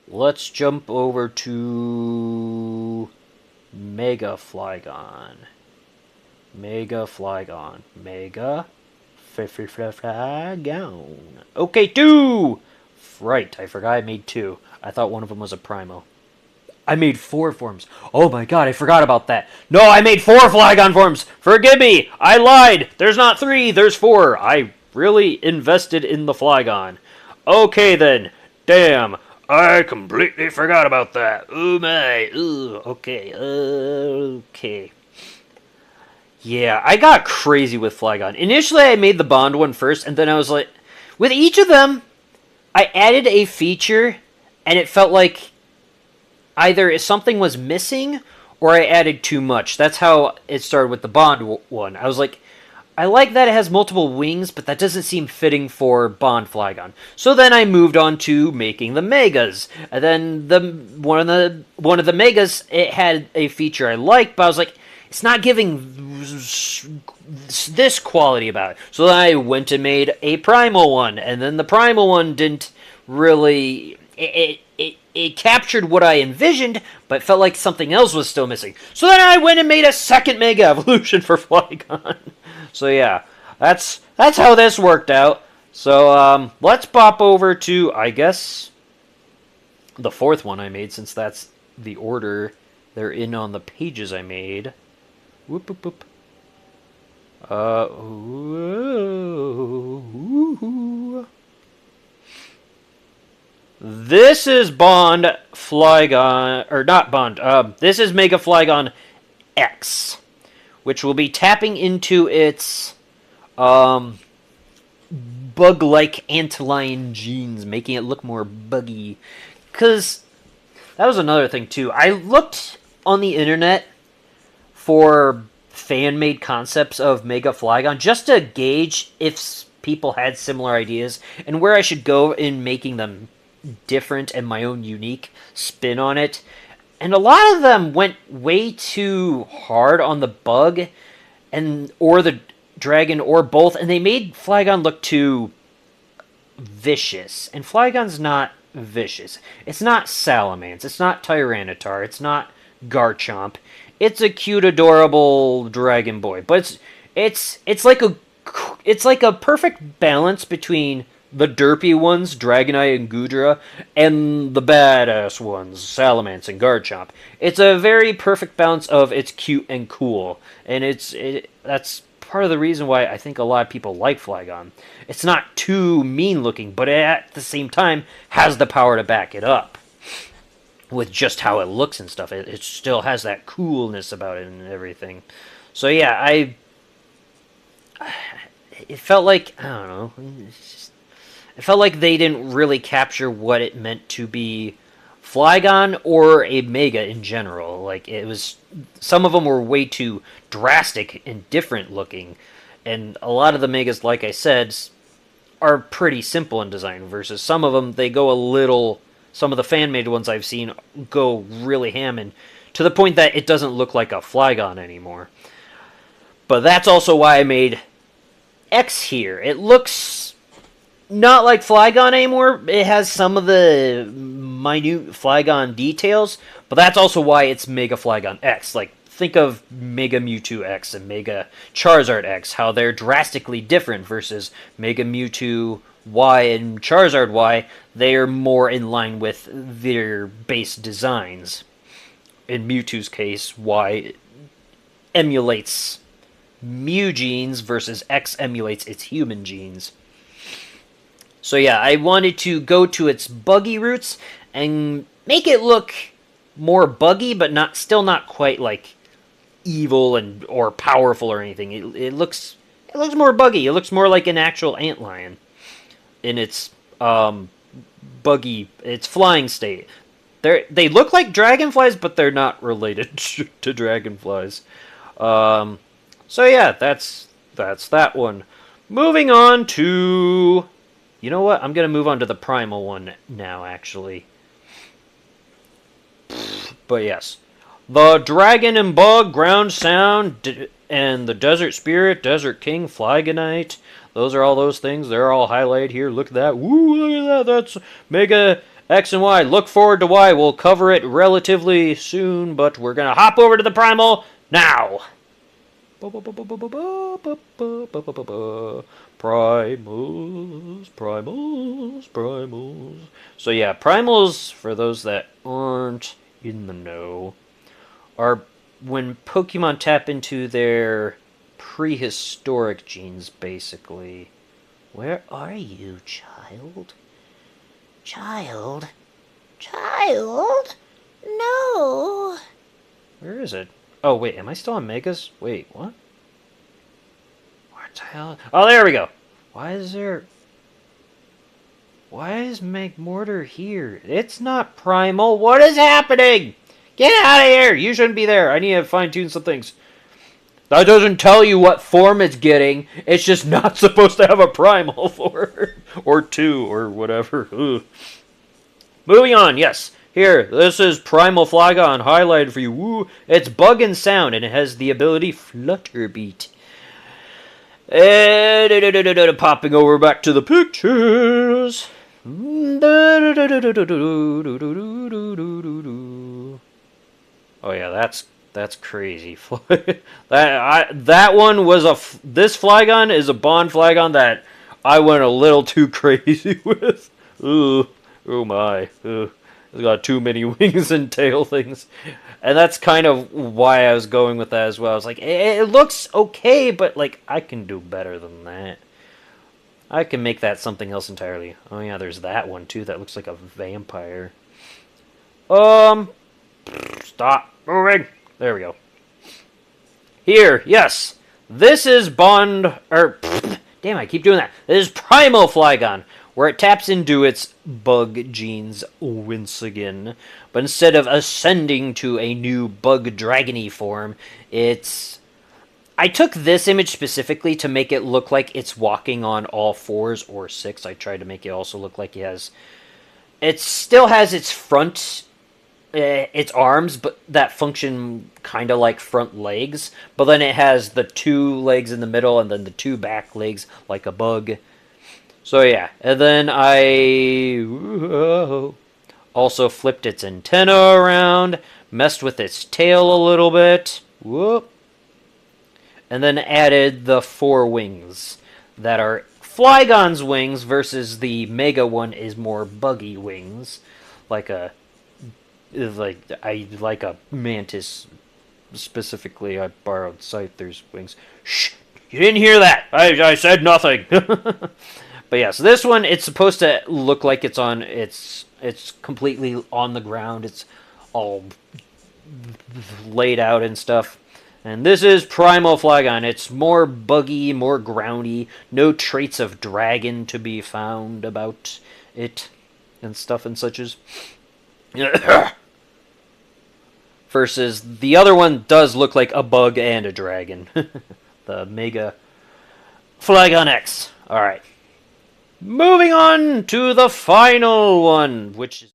let's jump over to Mega Flygon. Mega Flygon. Mega Flygon. Okay, two! Right, I forgot I made two. I thought one of them was a Primal. I made four forms. Oh my god, I forgot about that. No, I made four Flygon forms! Forgive me! I lied! There's not three, there's four. I really invested in the Flygon. Okay then. Damn. I completely forgot about that. Oh my. Ooh, okay. Okay. Yeah, I got crazy with Flygon. Initially, I made the Bond one first, and then I was like, with each of them, I added a feature, and it felt like either something was missing or I added too much. That's how it started with the Bond one. I was like, I like that it has multiple wings, but that doesn't seem fitting for Bond Flygon. So then I moved on to making the Megas. And then one of the Megas, it had a feature I liked, but I was like, it's not giving this quality about it. So then I went and made a Primal one, and then the Primal one didn't really it captured what I envisioned, but felt like something else was still missing. So then I went and made a second Mega Evolution for Flygon. So yeah, that's how this worked out. So let's pop over to, I guess, the fourth one I made, since that's the order they're in on the pages I made. Whoop whoop whoop. This is Bond Flygon, or not Bond. This is Mega Flygon X, which will be tapping into its bug-like antlion genes, making it look more buggy. Because that was another thing too. I looked on the internet for fan-made concepts of Mega Flygon just to gauge if people had similar ideas and where I should go in making them different and my own unique spin on it. And a lot of them went way too hard on the bug and or the dragon or both, and they made Flygon look too vicious. And Flygon's not vicious. It's not Salamence. It's not Tyranitar. It's not Garchomp. It's a cute, adorable dragon boy. But it's like a perfect balance between the derpy ones, Dragonite and Goodra, and the badass ones, Salamence and Garchomp. It's a very perfect balance of it's cute and cool, and that's part of the reason why I think a lot of people like Flygon. It's not too mean looking, but at the same time has the power to back it up with just how it looks and stuff. It still has that coolness about it and everything. So yeah, it felt like, I don't know, it felt like they didn't really capture what it meant to be Flygon or a Mega in general. Like, it was, some of them were way too drastic and different looking, and a lot of the Megas, like I said, are pretty simple in design, versus some of them, they go a little, some of the fan-made ones I've seen go really ham, and to the point that it doesn't look like a Flygon anymore. But that's also why I made X here. It looks not like Flygon anymore. It has some of the minute Flygon details, but that's also why it's Mega Flygon X. Like, think of Mega Mewtwo X and Mega Charizard X, how they're drastically different versus Mega Mewtwo Y and Charizard Y. They are more in line with their base designs. In Mewtwo's case, Y emulates Mew genes versus X emulates its human genes. So yeah, I wanted to go to its buggy roots and make it look more buggy, but still not quite like evil and or powerful or anything. It looks more buggy. It looks more like an actual antlion in its its flying state. They look like dragonflies, but they're not related to dragonflies. So yeah, that's that one. Moving on to, you know what? I'm going to move on to the Primal one now, actually. But yes. The Dragon and Bug, Ground Sound, and the Desert Spirit, Desert King, Flygonite. Those are all those things. They're all highlighted here. Look at that. Woo, look at that. That's Mega X and Y. Look forward to Y. We'll cover it relatively soon, but we're gonna hop over to the Primal now. Primals, primals, primals. So yeah, primals, for those that aren't in the know, are when Pokemon tap into their prehistoric genes, basically. Where are you, child? Child? Child? No! Where is it? Oh, wait, am I still on Megas? Wait, what? What the hell? Oh, there we go! Why is there... Why is Magmortar here? It's not Primal. What is happening? Get out of here! You shouldn't be there. I need to fine-tune some things. That doesn't tell you what form it's getting. It's just not supposed to have a Primal form. Or two, or whatever. Ugh. Moving on, yes. Here, this is Primal Flygon highlighted for you. Woo! It's bug and sound, and it has the ability Flutter Beat. Popping over back to the pictures. Oh yeah, that's crazy. that one was this Flygon is a Bond Flygon that I went a little too crazy with. Ooh, oh my. Ooh. It's got too many wings and tail things. And that's kind of why I was going with that as well. I was like, it looks okay, but like I can do better than that. I can make that something else entirely. Oh yeah, there's that one too. That looks like a vampire. Stop moving. There we go. Here, yes. This is damn, I keep doing that. This is Primal Flygon, where it taps into its bug genes once again. But instead of ascending to a new bug dragony form, it's... I took this image specifically to make it look like it's walking on all fours or six. I tried to make it also look like it has... It still has its front... its arms, but that function kind of like front legs. But then it has the two legs in the middle and then the two back legs like a bug. So yeah, and then I also flipped its antenna around, messed with its tail a little bit, whoop, and then added the four wings that are Flygon's wings versus the Mega one is more buggy wings, like a mantis. Specifically, I borrowed Scyther's wings. Shh! You didn't hear that! I said nothing! But yeah, so this one, it's supposed to look like it's completely on the ground. It's all laid out and stuff. And this is Primal Flygon. It's more buggy, more groundy. No traits of dragon to be found about it and stuff and suches. Versus the other one does look like a bug and a dragon. The Mega Flygon X. Alright. Moving on to the final one, which is...